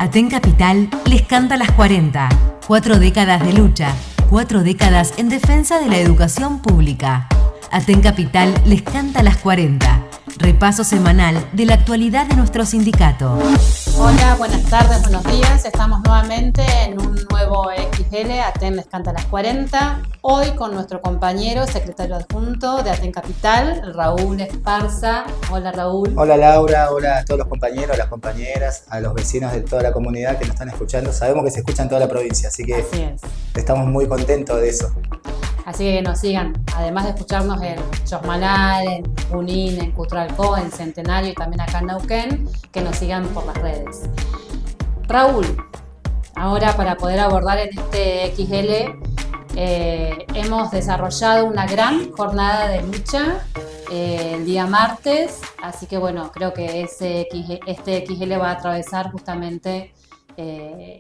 Aten Capital les canta las 40. 4 décadas de lucha, 4 décadas en defensa de la educación pública. Aten Capital les canta las 40. Repaso semanal de la actualidad de nuestro sindicato. Hola, buenas tardes, buenos días. Estamos nuevamente en un nuevo XL, Aten les canta las 40. Hoy con nuestro compañero, secretario adjunto de Aten Capital, Raúl Esparza. Hola, Raúl. Hola, Laura. Hola a todos los compañeros, las compañeras, a los vecinos de toda la comunidad que nos están escuchando. Sabemos que se escucha en toda la provincia, así que estamos muy contentos de eso. Así que nos sigan, además de escucharnos en Chosmalal, en Junín, en Cutralcó, en Centenario y también acá en Neuquén, que nos sigan por las redes. Raúl, ahora para poder abordar en este XL, hemos desarrollado una gran jornada de lucha el día martes, así que bueno, creo que este XL va a atravesar justamente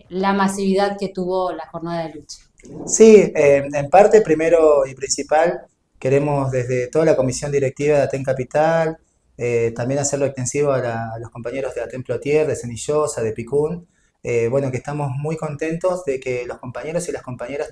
la masividad que tuvo la jornada de lucha. Sí, en parte, primero y principal, queremos desde toda la comisión directiva de Aten Capital, también hacerlo extensivo a los compañeros de Aten Plotier, de Cenillosa, de Picún, bueno, que estamos muy contentos de que los compañeros y las compañeras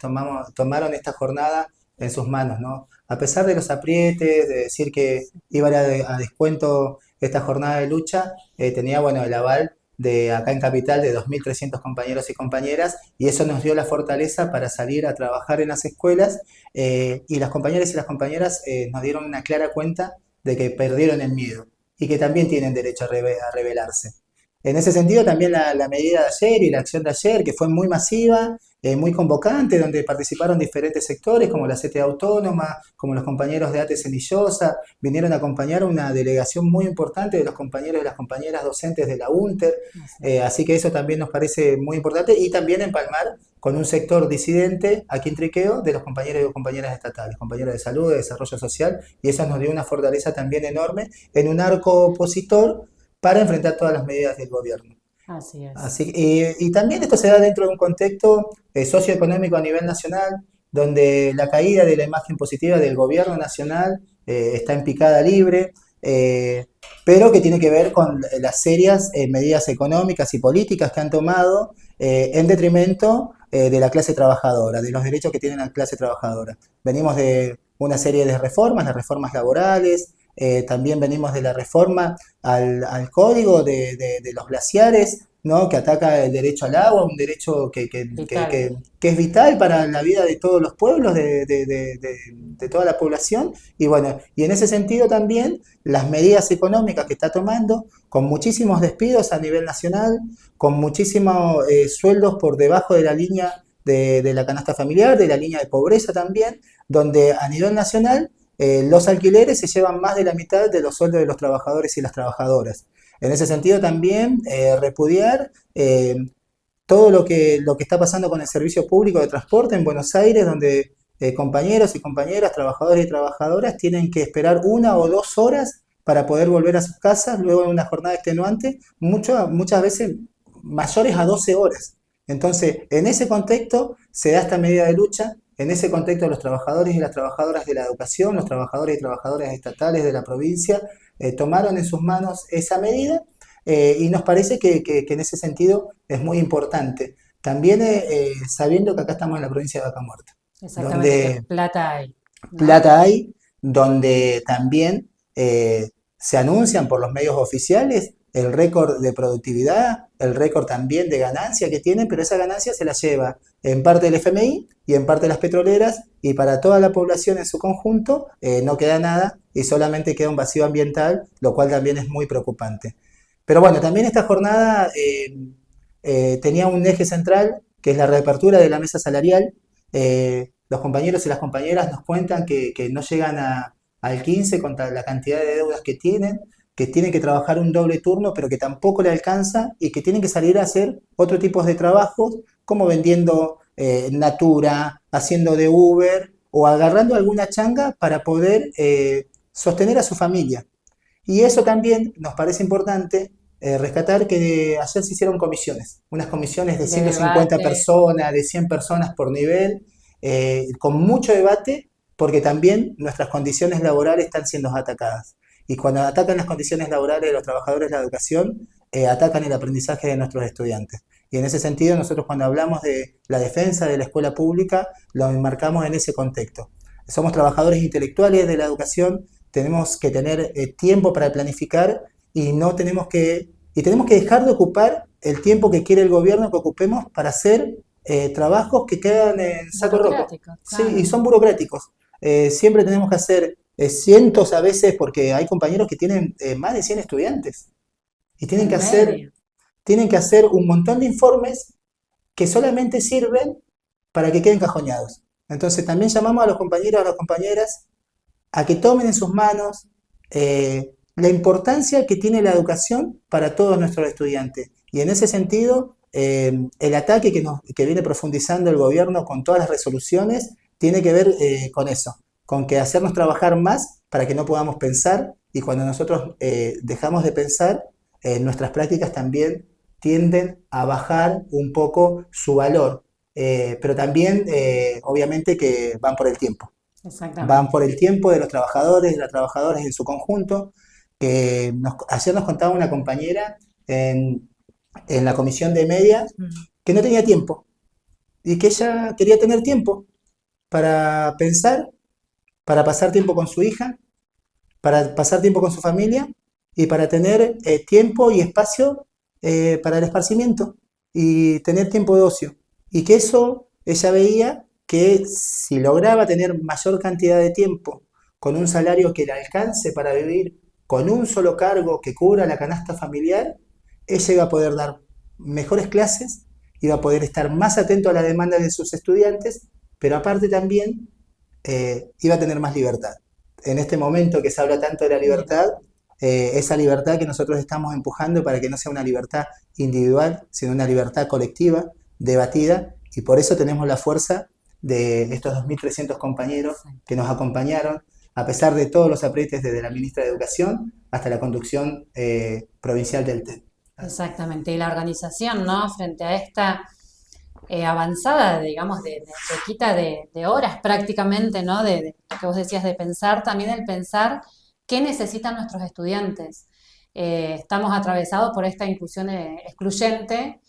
tomaron esta jornada en sus manos, ¿no? A pesar de los aprietes, de decir que iba a descuento esta jornada de lucha, tenía, bueno, el aval de acá en Capital de 2.300 compañeros y compañeras, y eso nos dio la fortaleza para salir a trabajar en las escuelas, y las compañeras y las compañeras nos dieron una clara cuenta de que perdieron el miedo y que también tienen derecho a rebelarse. En ese sentido también la medida de ayer y la acción de ayer, que fue muy masiva, muy convocante, donde participaron diferentes sectores como la CTA Autónoma, como los compañeros de ATE Cenillosa, vinieron a acompañar una delegación muy importante de los compañeros y las compañeras docentes de la UNTER, así que eso también nos parece muy importante, y también empalmar con un sector disidente aquí en Triqueo de los compañeros y compañeras estatales, compañeros de salud, de desarrollo social, y eso nos dio una fortaleza también enorme en un arco opositor para enfrentar todas las medidas del gobierno. Así es. Y también esto se da dentro de un contexto socioeconómico a nivel nacional, donde la caída de la imagen positiva del gobierno nacional está en picada libre, pero que tiene que ver con las serias medidas económicas y políticas que han tomado en detrimento de la clase trabajadora, de los derechos que tiene la clase trabajadora. Venimos de una serie de reformas, las reformas laborales, también venimos de la reforma al código de los glaciares, ¿no? Que ataca el derecho al agua, un derecho que es vital para la vida de todos los pueblos, de toda la población. Y bueno, y en ese sentido también las medidas económicas que está tomando, con muchísimos despidos a nivel nacional, con muchísimos sueldos por debajo de la línea de la canasta familiar, de la línea de pobreza también, donde a nivel nacional los alquileres se llevan más de la mitad de los sueldos de los trabajadores y las trabajadoras. En ese sentido también repudiar todo lo que está pasando con el servicio público de transporte en Buenos Aires, donde compañeros y compañeras, trabajadores y trabajadoras tienen que esperar 1 o 2 horas para poder volver a sus casas luego de una jornada extenuante, muchas veces mayores a 12 horas. Entonces, en ese contexto se da esta medida de lucha. En ese contexto, los trabajadores y las trabajadoras de la educación, los trabajadores y trabajadoras estatales de la provincia, tomaron en sus manos esa medida, y nos parece que en ese sentido es muy importante. También sabiendo que acá estamos en la provincia de Vaca Muerta. Exactamente, Donde plata hay, ¿no? Plata hay, donde también se anuncian por los medios oficiales el récord de productividad, el récord también de ganancia que tienen, pero esa ganancia se la lleva en parte el FMI y en parte las petroleras, y para toda la población en su conjunto no queda nada y solamente queda un vacío ambiental, lo cual también es muy preocupante. Pero bueno, también esta jornada tenía un eje central, que es la reapertura de la mesa salarial. Los compañeros y las compañeras nos cuentan que no llegan al 15 contra la cantidad de deudas que tienen que trabajar un doble turno, pero que tampoco le alcanza, y que tienen que salir a hacer otro tipo de trabajos, como vendiendo Natura, haciendo de Uber o agarrando alguna changa para poder sostener a su familia. Y eso también nos parece importante rescatar, que ayer se hicieron comisiones, unas comisiones de 150 personas, de 100 personas por nivel, con mucho debate, porque también nuestras condiciones laborales están siendo atacadas. Y cuando atacan las condiciones laborales de los trabajadores de la educación, atacan el aprendizaje de nuestros estudiantes. Y en ese sentido, nosotros cuando hablamos de la defensa de la escuela pública, lo enmarcamos en ese contexto. Somos trabajadores intelectuales de la educación, tenemos que tener tiempo para planificar y tenemos que dejar de ocupar el tiempo que quiere el gobierno que ocupemos para hacer trabajos que quedan en saco roto. Burocrático, Sí, claro. y son burocráticos. Siempre tenemos que hacer cientos a veces, porque hay compañeros que tienen más de 100 estudiantes y En medio. tienen que hacer un montón de informes que solamente sirven para que queden cajoneados. Entonces también llamamos a los compañeros, a las compañeras, a que tomen en sus manos la importancia que tiene la educación para todos nuestros estudiantes. Y en ese sentido, el ataque que viene profundizando el gobierno con todas las resoluciones tiene que ver con eso, con que hacernos trabajar más para que no podamos pensar, y cuando nosotros dejamos de pensar, nuestras prácticas también tienden a bajar un poco su valor, pero también obviamente que van por el tiempo. Van Exactamente. por el tiempo de los trabajadores, de las trabajadoras en su conjunto. Ayer nos contaba una compañera en la comisión de media que no tenía tiempo y que ella quería tener tiempo para pensar, para pasar tiempo con su hija, para pasar tiempo con su familia y para tener tiempo y espacio para el esparcimiento y tener tiempo de ocio. Y que eso ella veía que si lograba tener mayor cantidad de tiempo con un salario que le alcance para vivir, con un solo cargo que cubra la canasta familiar, ella iba a poder dar mejores clases, iba a poder estar más atento a la demanda de sus estudiantes, pero aparte también iba a tener más libertad. En este momento que se habla tanto de la libertad, esa libertad que nosotros estamos empujando para que no sea una libertad individual, sino una libertad colectiva, debatida, y por eso tenemos la fuerza de estos 2.300 compañeros que nos acompañaron, a pesar de todos los aprietes desde la ministra de Educación hasta la conducción provincial del TED. Exactamente. Y la organización, ¿no? Frente a esta avanzada, digamos, de quita de horas prácticamente, ¿no? De lo que vos decías de pensar, también el pensar qué necesitan nuestros estudiantes. Estamos atravesados por esta inclusión excluyente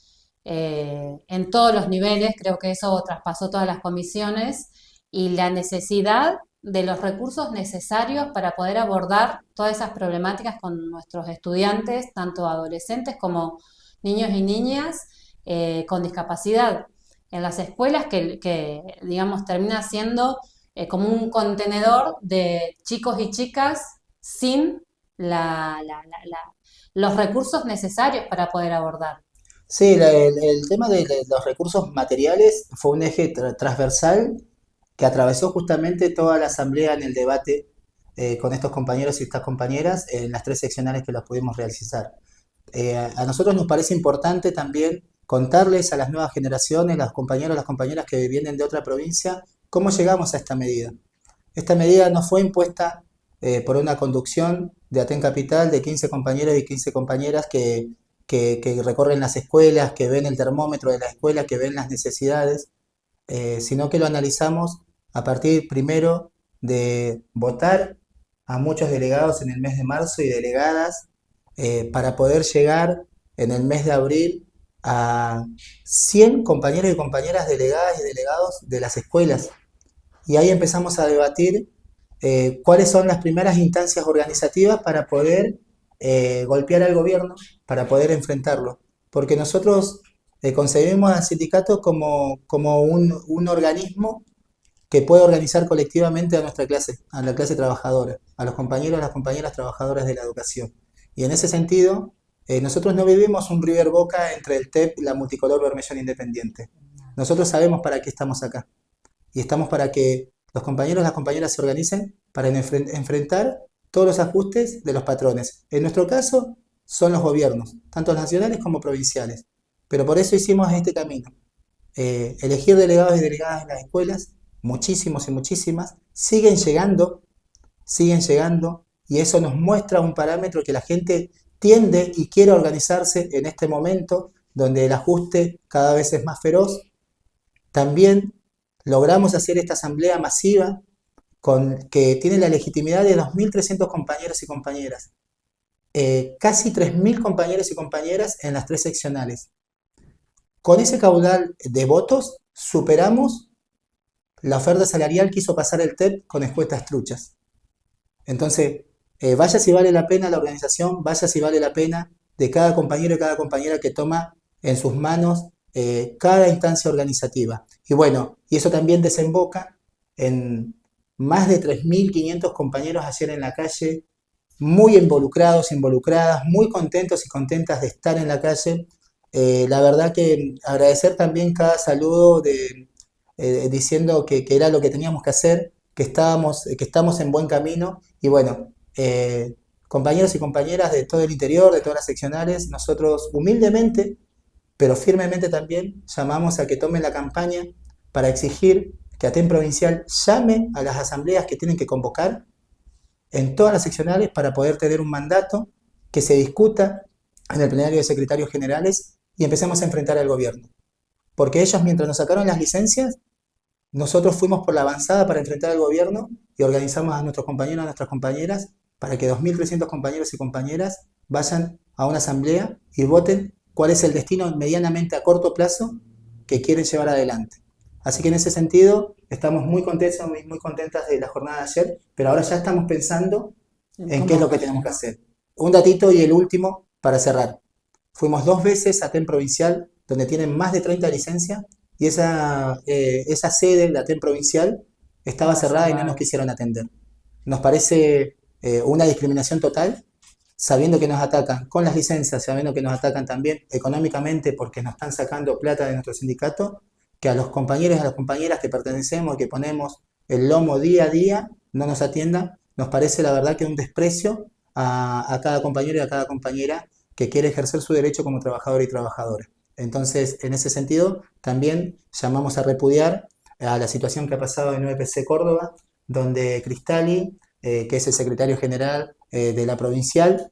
en todos los niveles, creo que eso traspasó todas las comisiones, y la necesidad de los recursos necesarios para poder abordar todas esas problemáticas con nuestros estudiantes, tanto adolescentes como niños y niñas con discapacidad. En las escuelas digamos, termina siendo como un contenedor de chicos y chicas sin los recursos necesarios para poder abordar. Sí, el tema de los recursos materiales fue un eje transversal que atravesó justamente toda la asamblea en el debate con estos compañeros y estas compañeras en las 3 seccionales que los pudimos realizar. A nosotros nos parece importante también contarles a las nuevas generaciones, los compañeros, las compañeras que vienen de otra provincia, cómo llegamos a esta medida. Esta medida no fue impuesta por una conducción de Aten Capital de 15 compañeros y 15 compañeras que recorren las escuelas, que ven el termómetro de la escuela, que ven las necesidades, sino que lo analizamos a partir primero de votar a muchos delegados en el mes de marzo y delegadas para poder llegar en el mes de abril a 100 compañeros y compañeras delegadas y delegados de las escuelas. Y ahí empezamos a debatir cuáles son las primeras instancias organizativas para poder golpear al gobierno, para poder enfrentarlo. Porque nosotros concebimos al sindicato como un organismo que puede organizar colectivamente a nuestra clase, a la clase trabajadora, a los compañeros, a las compañeras trabajadoras de la educación. Y en ese sentido, nosotros no vivimos un River Boca entre el TEP y la multicolor Bermellón Independiente. Nosotros sabemos para qué estamos acá. Y estamos para que los compañeros y las compañeras se organicen para enfrentar todos los ajustes de los patrones. En nuestro caso, son los gobiernos, tanto nacionales como provinciales. Pero por eso hicimos este camino. Elegir delegados y delegadas en las escuelas, muchísimos y muchísimas, siguen llegando, y eso nos muestra un parámetro que la gente tiende y quiere organizarse en este momento donde el ajuste cada vez es más feroz. También logramos hacer esta asamblea masiva que tiene la legitimidad de 2.300 compañeros y compañeras, casi 3.000 compañeros y compañeras en las 3 seccionales. Con ese caudal de votos superamos la oferta salarial que hizo pasar el TEP con encuestas truchas. Entonces, vaya si vale la pena la organización, vaya si vale la pena de cada compañero y cada compañera que toma en sus manos cada instancia organizativa. Y bueno, y eso también desemboca en más de 3.500 compañeros ayer en la calle, muy involucrados, involucradas, muy contentos y contentas de estar en la calle. La verdad que agradecer también cada saludo diciendo que era lo que teníamos que hacer, que estamos en buen camino. Y bueno, compañeros y compañeras de todo el interior, de todas las seccionales, nosotros humildemente, pero firmemente también, llamamos a que tomen la campaña para exigir que ATEN Provincial llame a las asambleas que tienen que convocar en todas las seccionales para poder tener un mandato que se discuta en el plenario de secretarios generales y empecemos a enfrentar al gobierno. Porque ellos, mientras nos sacaron las licencias, nosotros fuimos por la avanzada para enfrentar al gobierno y organizamos a nuestros compañeros, a nuestras compañeras, para que 2.300 compañeros y compañeras vayan a una asamblea y voten cuál es el destino medianamente a corto plazo que quieren llevar adelante. Así que en ese sentido estamos muy contentos y muy contentas de la jornada de ayer, pero ahora ya estamos pensando en qué es lo que tenemos que hacer. Un datito y el último para cerrar. Fuimos 2 veces a ATEN Provincial, donde tienen más de 30 licencias, y esa sede, la ATEN Provincial, estaba cerrada y no nos quisieron atender. Nos parece una discriminación total, sabiendo que nos atacan con las licencias, sabiendo que nos atacan también económicamente porque nos están sacando plata de nuestro sindicato, que a los compañeros y a las compañeras que pertenecemos, que ponemos el lomo día a día, no nos atiendan. Nos parece la verdad que un desprecio a cada compañero y a cada compañera que quiere ejercer su derecho como trabajador y trabajadora. Entonces, en ese sentido, también llamamos a repudiar a la situación que ha pasado en UPC Córdoba, donde Cristali, que es el secretario general de la provincial,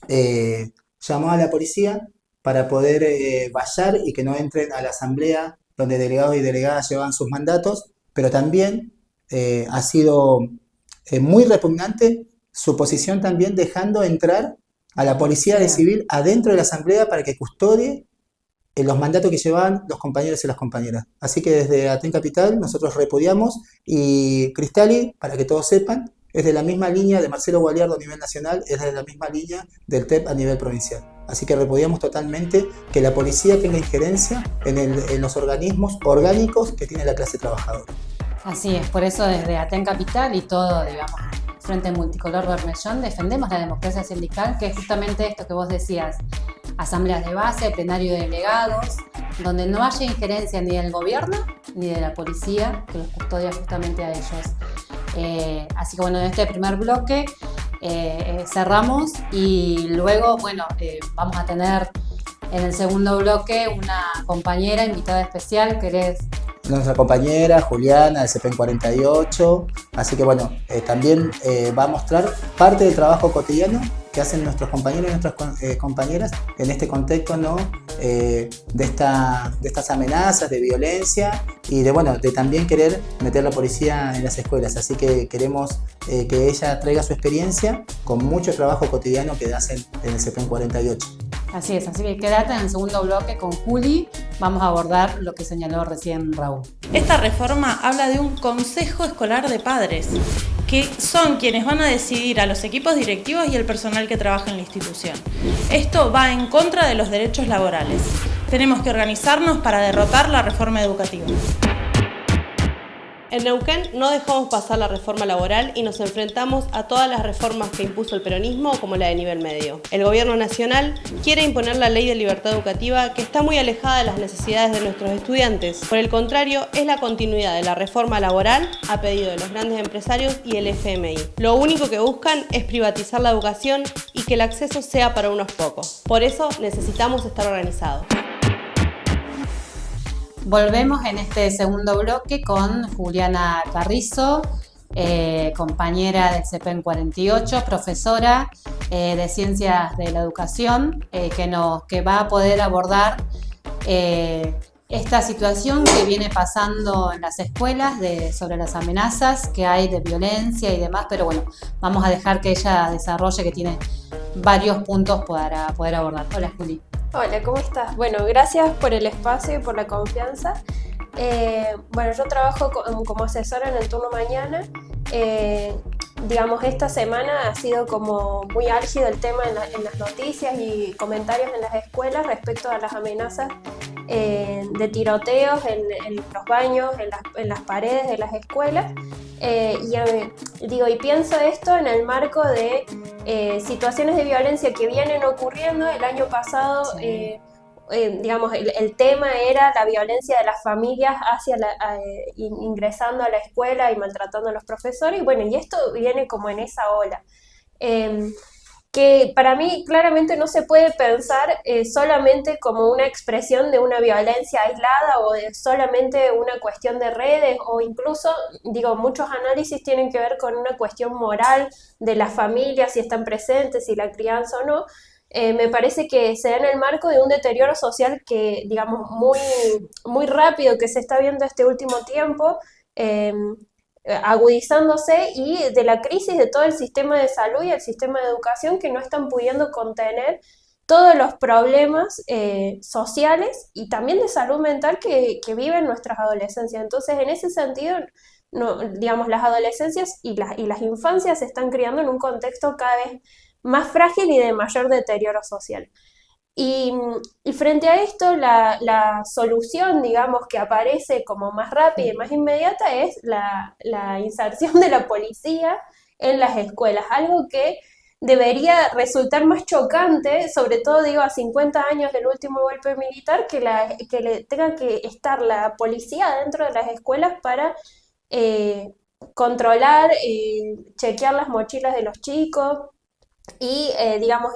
llamó a la policía para poder vallar y que no entren a la asamblea donde delegados y delegadas llevaban sus mandatos, pero también ha sido muy repugnante su posición también dejando entrar a la policía de civil adentro de la asamblea para que custodie los mandatos que llevaban los compañeros y las compañeras. Así que desde ATEN Capital nosotros repudiamos, y Cristali, para que todos sepan, es de la misma línea de Marcelo Gualiardo a nivel nacional, es de la misma línea del TEP a nivel provincial. Así que repudiamos totalmente que la policía tenga injerencia en los organismos orgánicos que tiene la clase trabajadora. Así es, por eso desde ATEN Capital y todo, digamos, Frente Multicolor Bermellón, defendemos la democracia sindical, que es justamente esto que vos decías, asambleas de base, plenario de delegados, donde no haya injerencia ni del gobierno ni de la policía, que los custodia justamente a ellos. Así que bueno, en este primer bloque cerramos y luego, bueno, vamos a tener en el segundo bloque una compañera invitada especial, que es nuestra compañera Juliana de CPEN 48, así que bueno, también va a mostrar parte del trabajo cotidiano que hacen nuestros compañeros y nuestras compañeras en este contexto, ¿no? de estas amenazas, de violencia y de también querer meter la policía en las escuelas. Así que queremos que ella traiga su experiencia con mucho trabajo cotidiano que hacen en el CPEN 48. Así es, así que quédate en el segundo bloque con Juli, vamos a abordar lo que señaló recién Raúl. Esta reforma habla de un consejo escolar de padres, que son quienes van a decidir a los equipos directivos y el personal que trabaja en la institución. Esto va en contra de los derechos laborales. Tenemos que organizarnos para derrotar la reforma educativa. En Neuquén no dejamos pasar la reforma laboral y nos enfrentamos a todas las reformas que impuso el peronismo, como la de nivel medio. El gobierno nacional quiere imponer la ley de libertad educativa, que está muy alejada de las necesidades de nuestros estudiantes. Por el contrario, es la continuidad de la reforma laboral a pedido de los grandes empresarios y el FMI. Lo único que buscan es privatizar la educación y que el acceso sea para unos pocos. Por eso necesitamos estar organizados. Volvemos en este segundo bloque con Juliana Carrizo, compañera del CPEN 48, profesora de Ciencias de la Educación, que va a poder abordar esta situación que viene pasando en las escuelas sobre las amenazas que hay de violencia y demás, pero bueno, vamos a dejar que ella desarrolle, que tiene varios puntos para poder abordar. Hola, Juli. Hola, ¿cómo estás? Bueno, gracias por el espacio y por la confianza. Bueno, yo trabajo como asesora en el turno mañana. Digamos, esta semana ha sido como muy álgido el tema en las noticias y comentarios en las escuelas respecto a las amenazas de tiroteos en los baños, en las paredes de las escuelas. Y pienso esto en el marco de situaciones de violencia que vienen ocurriendo. El año pasado, digamos, el tema era la violencia de las familias ingresando a la escuela y maltratando a los profesores. Y bueno, y esto viene como en esa ola. Que para mí claramente no se puede pensar solamente como una expresión de una violencia aislada o de solamente una cuestión de redes, o incluso, digo, muchos análisis tienen que ver con una cuestión moral de las familias, si están presentes, si la crianza o no. Me parece que se da en el marco de un deterioro social que, digamos, muy, muy rápido que se está viendo este último tiempo, agudizándose, y de la crisis de todo el sistema de salud y el sistema de educación, que no están pudiendo contener todos los problemas sociales y también de salud mental que viven nuestras adolescencias. Entonces, en ese sentido, no, digamos, las adolescencias y las infancias se están criando en un contexto cada vez más frágil y de mayor deterioro social. Y frente a esto, la solución, digamos, que aparece como más rápida y más inmediata es la inserción de la policía en las escuelas, algo que debería resultar más chocante, sobre todo, digo, a 50 años del último golpe militar, que le tenga que estar la policía dentro de las escuelas para controlar, chequear las mochilas de los chicos, y digamos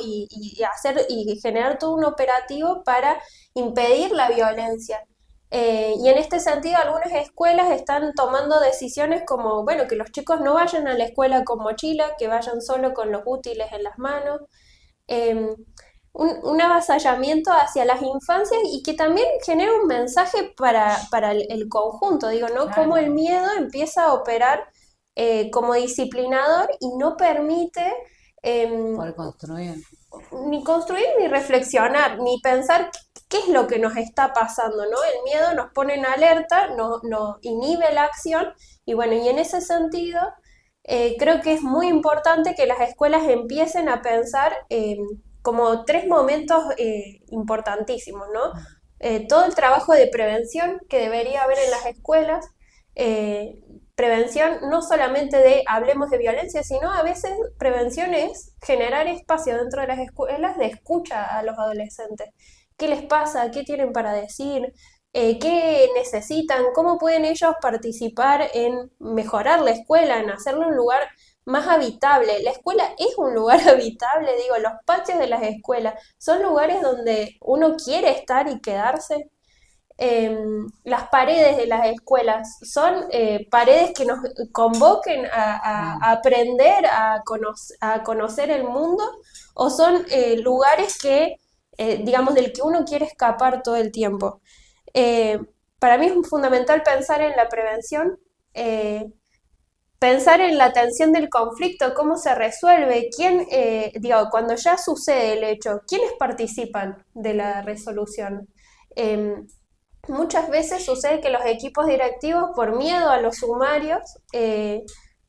hacer y generar todo un operativo para impedir la violencia. Y en este sentido, algunas escuelas están tomando decisiones como, bueno, que los chicos no vayan a la escuela con mochila, que vayan solo con los útiles en las manos. Un avasallamiento hacia las infancias, y que también genera un mensaje para el conjunto, digo, ¿no? Claro. Cómo el miedo empieza a operar como disciplinador y no permite Por construir. ni construir, ni reflexionar, ni pensar qué es lo que nos está pasando, ¿no? El miedo nos pone en alerta, nos inhibe la acción, y bueno, y en ese sentido creo que es muy importante que las escuelas empiecen a pensar como tres momentos importantísimos, ¿no? Todo el trabajo de prevención que debería haber en las escuelas, prevención no solamente de hablemos de violencia, sino a veces prevención es generar espacio dentro de las escuelas de escucha a los adolescentes. ¿Qué les pasa? ¿Qué tienen para decir? ¿Qué necesitan? ¿Cómo pueden ellos participar en mejorar la escuela, en hacerlo un lugar más habitable? La escuela es un lugar habitable, digo, los patios de las escuelas son lugares donde uno quiere estar y quedarse. Las paredes de las escuelas son paredes que nos convoquen a aprender, a conocer el mundo, o son lugares que, digamos, del que uno quiere escapar todo el tiempo. Para mí es fundamental pensar en la prevención, pensar en la atención del conflicto, cómo se resuelve, digo, cuando ya sucede el hecho, ¿quiénes participan de la resolución? Muchas veces sucede que los equipos directivos, por miedo a los sumarios,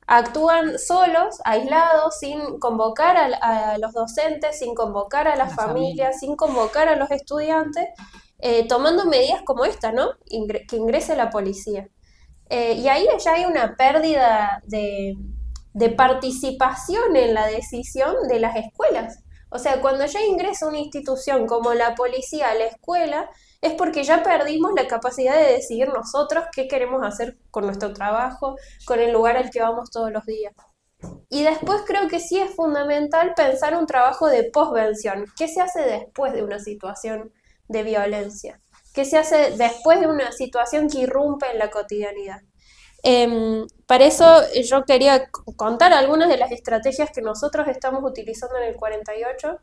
actúan solos, aislados, sin convocar a los docentes, sin convocar a las familias, sin convocar a los estudiantes, tomando medidas como esta, ¿no? Que ingrese la policía. Y ahí ya hay una pérdida de participación en la decisión de las escuelas. O sea, cuando ya ingresa una institución como la policía a la escuela, es porque ya perdimos la capacidad de decidir nosotros qué queremos hacer con nuestro trabajo, con el lugar al que vamos todos los días. Y después creo que sí es fundamental pensar un trabajo de posvención. ¿Qué se hace después de una situación de violencia? ¿Qué se hace después de una situación que irrumpe en la cotidianidad? Para eso yo quería contar algunas de las estrategias que nosotros estamos utilizando en el 48.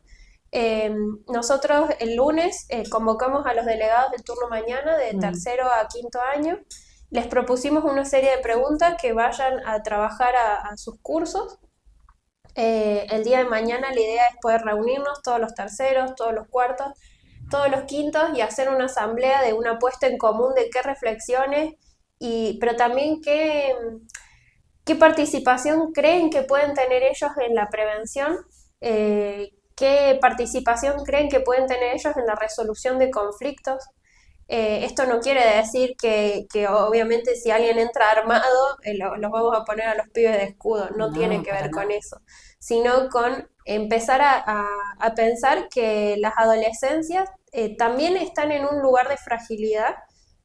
Nosotros el lunes convocamos a los delegados del turno mañana de tercero a quinto año. Les propusimos una serie de preguntas que vayan a trabajar a sus cursos. El día de mañana la idea es poder reunirnos todos los terceros, todos los cuartos, todos los quintos y hacer una asamblea de una puesta en común de qué reflexiones, pero también qué participación creen que pueden tener ellos en la prevención, qué participación creen que pueden tener ellos en la resolución de conflictos. Esto no quiere decir que obviamente si alguien entra armado, los vamos a poner a los pibes de escudo, no tiene que ver con eso, sino con empezar a pensar que las adolescencias también están en un lugar de fragilidad,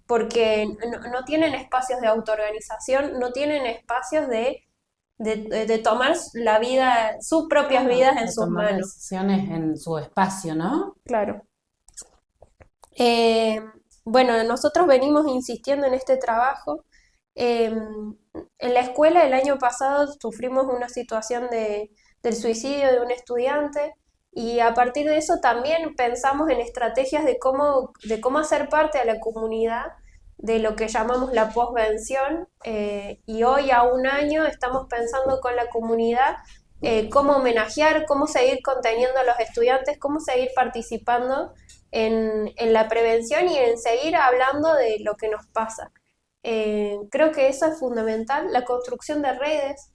porque no tienen espacios de autoorganización, no tienen espacios de tomar la vida, sus propias vidas en sus manos. Decisiones en su espacio, ¿no? Claro. Bueno, nosotros venimos insistiendo en este trabajo. En la escuela el año pasado sufrimos una situación del suicidio de un estudiante, y a partir de eso también pensamos en estrategias de cómo hacer parte a la comunidad de lo que llamamos la posvención, y hoy a un año estamos pensando con la comunidad cómo homenajear, cómo seguir conteniendo a los estudiantes, cómo seguir participando en la prevención y en seguir hablando de lo que nos pasa. Creo que eso es fundamental, la construcción de redes.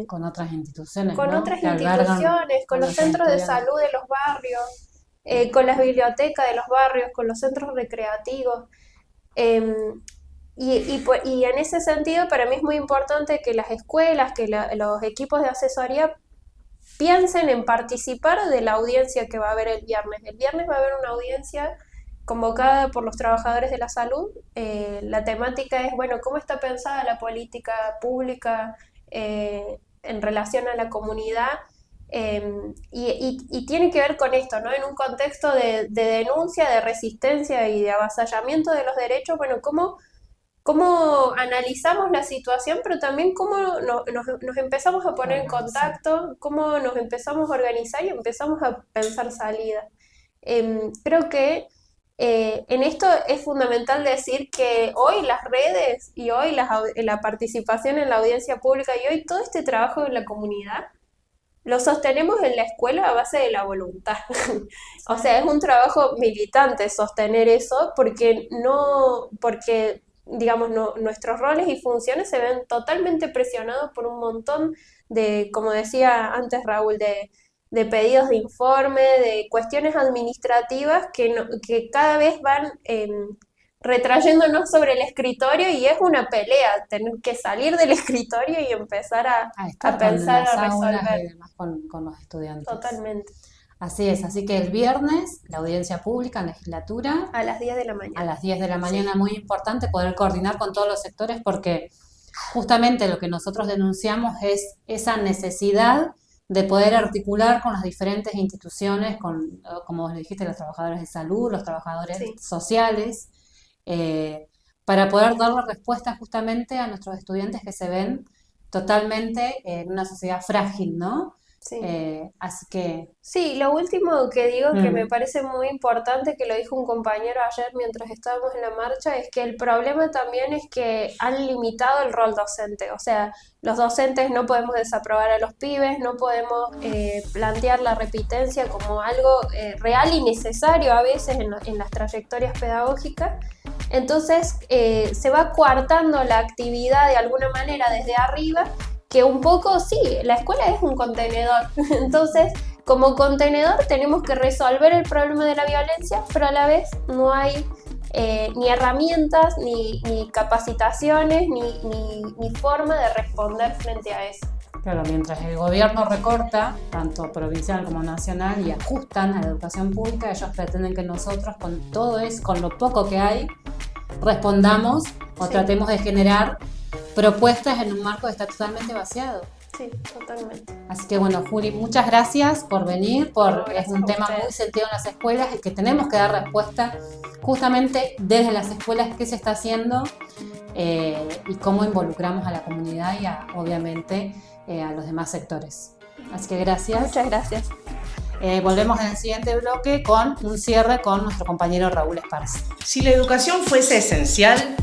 Con otras instituciones, con ¿no? otras Que instituciones, con los centros de salud de los barrios, con las bibliotecas de los barrios, con los centros recreativos. Y en ese sentido, para mí es muy importante que las escuelas, que los equipos de asesoría piensen en participar de la audiencia que va a haber el viernes. El viernes va a haber una audiencia convocada por los trabajadores de la salud. La temática es, bueno, ¿cómo está pensada la política pública en relación a la comunidad? Y tiene que ver con esto, ¿no? En un contexto de denuncia, de resistencia y de avasallamiento de los derechos, bueno, cómo analizamos la situación, pero también cómo nos empezamos a poner en contacto, cómo nos empezamos a organizar y empezamos a pensar salidas. Creo que en esto es fundamental decir que hoy las redes y hoy la participación en la audiencia pública y hoy todo este trabajo en la comunidad lo sostenemos en la escuela a base de la voluntad. O sea, es un trabajo militante sostener eso porque digamos, nuestros roles y funciones se ven totalmente presionados por un montón de, como decía antes Raúl, de pedidos de informe, de cuestiones administrativas que cada vez van retrayéndonos sobre el escritorio, y es una pelea tener que salir del escritorio y empezar a pensar, a resolver. Y demás con los estudiantes. Totalmente. Así es, así que el viernes la audiencia pública en legislatura. A las 10 de la mañana. A las 10 de la mañana, sí. Muy importante poder coordinar con todos los sectores, porque justamente lo que nosotros denunciamos es esa necesidad de poder articular con las diferentes instituciones, como vos le dijiste, los trabajadores de salud, los trabajadores sociales, para poder darle respuesta justamente a nuestros estudiantes que se ven totalmente en una sociedad frágil, ¿no? Sí. Así que... Sí, lo último que digo que me parece muy importante, que lo dijo un compañero ayer mientras estábamos en la marcha, es que el problema también es que han limitado el rol docente. O sea, los docentes no podemos desaprobar a los pibes, no podemos plantear la repitencia como algo real y necesario a veces en las trayectorias pedagógicas. Entonces se va coartando la actividad de alguna manera desde arriba, que un poco, sí, la escuela es un contenedor. Entonces, como contenedor tenemos que resolver el problema de la violencia, pero a la vez no hay ni herramientas, ni capacitaciones, ni forma de responder frente a eso. Claro, mientras el gobierno recorta, tanto provincial como nacional, y ajustan a la educación pública, ellos pretenden que nosotros, con todo eso, con lo poco que hay, respondamos o tratemos de generar propuestas en un marco que está totalmente vaciado. Sí, totalmente. Así que bueno, Juli, muchas gracias por venir, es un tema muy sentido en las escuelas y que tenemos que dar respuesta justamente desde las escuelas, qué se está haciendo y cómo involucramos a la comunidad y obviamente a los demás sectores. Así que gracias. Muchas gracias. Volvemos en el siguiente bloque con un cierre con nuestro compañero Raúl Esparza. Si la educación fuese esencial,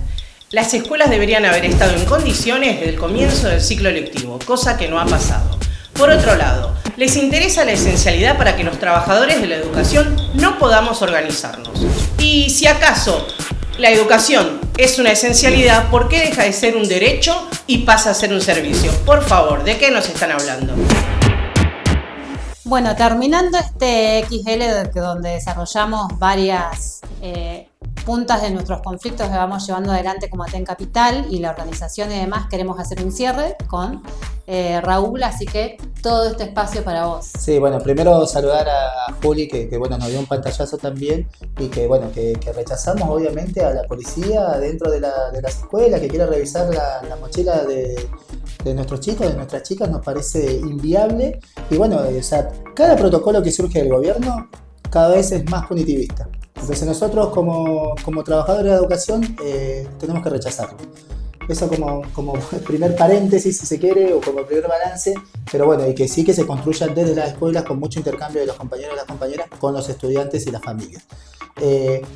las escuelas deberían haber estado en condiciones desde el comienzo del ciclo lectivo, cosa que no ha pasado. Por otro lado, les interesa la esencialidad para que los trabajadores de la educación no podamos organizarnos. Y si acaso la educación es una esencialidad, ¿por qué deja de ser un derecho y pasa a ser un servicio? Por favor, ¿de qué nos están hablando? Bueno, terminando este XL donde desarrollamos varias puntas de nuestros conflictos que vamos llevando adelante como Aten Capital y la organización y demás, queremos hacer un cierre con Raúl, así que todo este espacio para vos. Sí, bueno, primero saludar a Juli, que bueno, nos dio un pantallazo también, y que bueno, que rechazamos obviamente a la policía dentro de las escuelas, que quiera revisar la mochila de nuestros chicos, de nuestras chicas, nos parece inviable. Y bueno, o sea, cada protocolo que surge del gobierno cada vez es más punitivista. Entonces nosotros como trabajadores de la educación tenemos que rechazarlo. Eso como primer paréntesis, si se quiere, o como primer balance, pero bueno, y que sí que se construyan desde las escuelas con mucho intercambio de los compañeros y las compañeras con los estudiantes y las familias.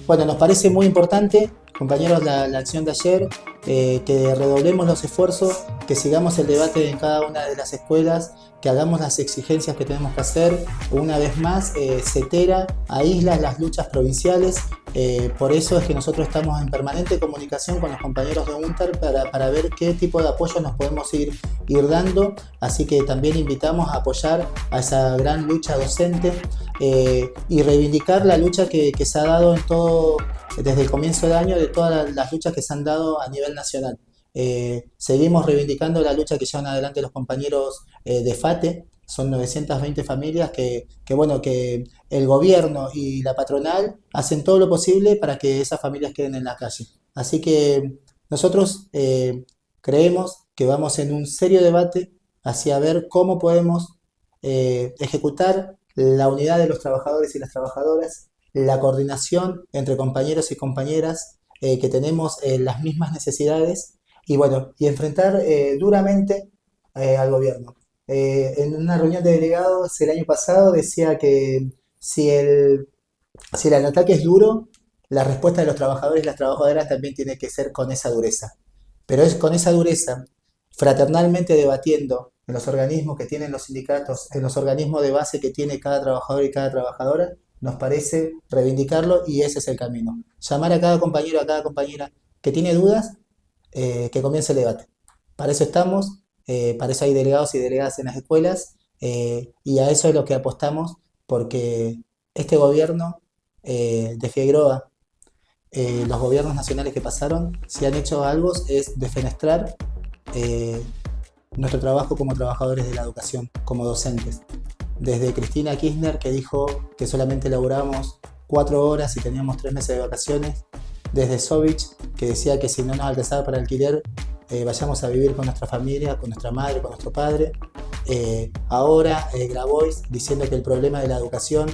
Bueno, nos parece muy importante, compañeros, la acción de ayer, que redoblemos los esfuerzos, que sigamos el debate en cada una de las escuelas, que hagamos las exigencias que tenemos que hacer. Una vez más, CETERA aísla las luchas provinciales, por eso es que nosotros estamos en permanente comunicación con los compañeros de UNTER para ver qué tipo de apoyo nos podemos ir dando, así que también invitamos a apoyar a esa gran lucha docente y reivindicar la lucha que se ha dado en todo, desde el comienzo del año, de todas las luchas que se han dado a nivel nacional. Seguimos reivindicando la lucha que llevan adelante los compañeros de FATE. Son 920 familias que el gobierno y la patronal hacen todo lo posible para que esas familias queden en la calle. Así que nosotros creemos que vamos en un serio debate hacia ver cómo podemos ejecutar la unidad de los trabajadores y las trabajadoras, la coordinación entre compañeros y compañeras que tenemos las mismas necesidades y enfrentar duramente al gobierno. En una reunión de delegados el año pasado decía que si el ataque es duro, la respuesta de los trabajadores y las trabajadoras también tiene que ser con esa dureza. Pero es con esa dureza, fraternalmente debatiendo en los organismos que tienen los sindicatos, en los organismos de base que tiene cada trabajador y cada trabajadora, nos parece reivindicarlo y ese es el camino. Llamar a cada compañero, a cada compañera que tiene dudas, que comience el debate. Para eso estamos. Para eso hay delegados y delegadas en las escuelas y a eso es lo que apostamos, porque este gobierno de Figueroa, los gobiernos nacionales que pasaron, si han hecho algo es defenestrar nuestro trabajo como trabajadores de la educación, como docentes. Desde Cristina Kirchner, que dijo que solamente laburábamos 4 horas y teníamos 3 meses de vacaciones, desde Sovich, que decía que si no nos alcanzaba para alquiler, vayamos a vivir con nuestra familia, con nuestra madre, con nuestro padre. Ahora Grabois diciendo que el problema de la educación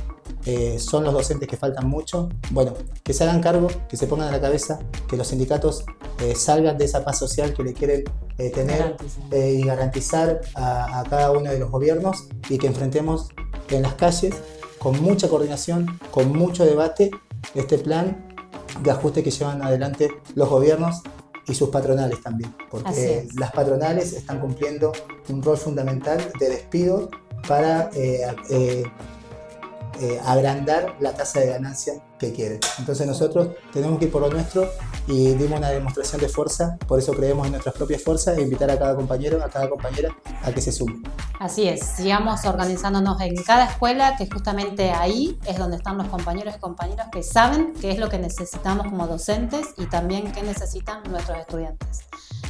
son los docentes que faltan mucho. Bueno, que se hagan cargo, que se pongan a la cabeza, que los sindicatos salgan de esa paz social que le quieren tener y garantizar a cada uno de los gobiernos y que enfrentemos en las calles con mucha coordinación, con mucho debate, este plan de ajuste que llevan adelante los gobiernos y sus patronales también, porque las patronales están cumpliendo un rol fundamental de despido para agrandar la tasa de ganancia que quieren. Entonces nosotros tenemos que ir por lo nuestro y dimos una demostración de fuerza, por eso creemos en nuestras propias fuerzas e invitar a cada compañero, a cada compañera a que se sume. Así es, sigamos organizándonos en cada escuela, que justamente ahí es donde están los compañeros y compañeras que saben qué es lo que necesitamos como docentes y también qué necesitan nuestros estudiantes.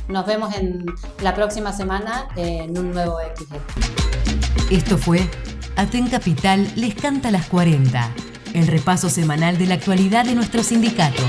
Nos vemos en la próxima semana en un nuevo XG. Esto fue Aten Capital les canta las 40, el repaso semanal de la actualidad de nuestro sindicato.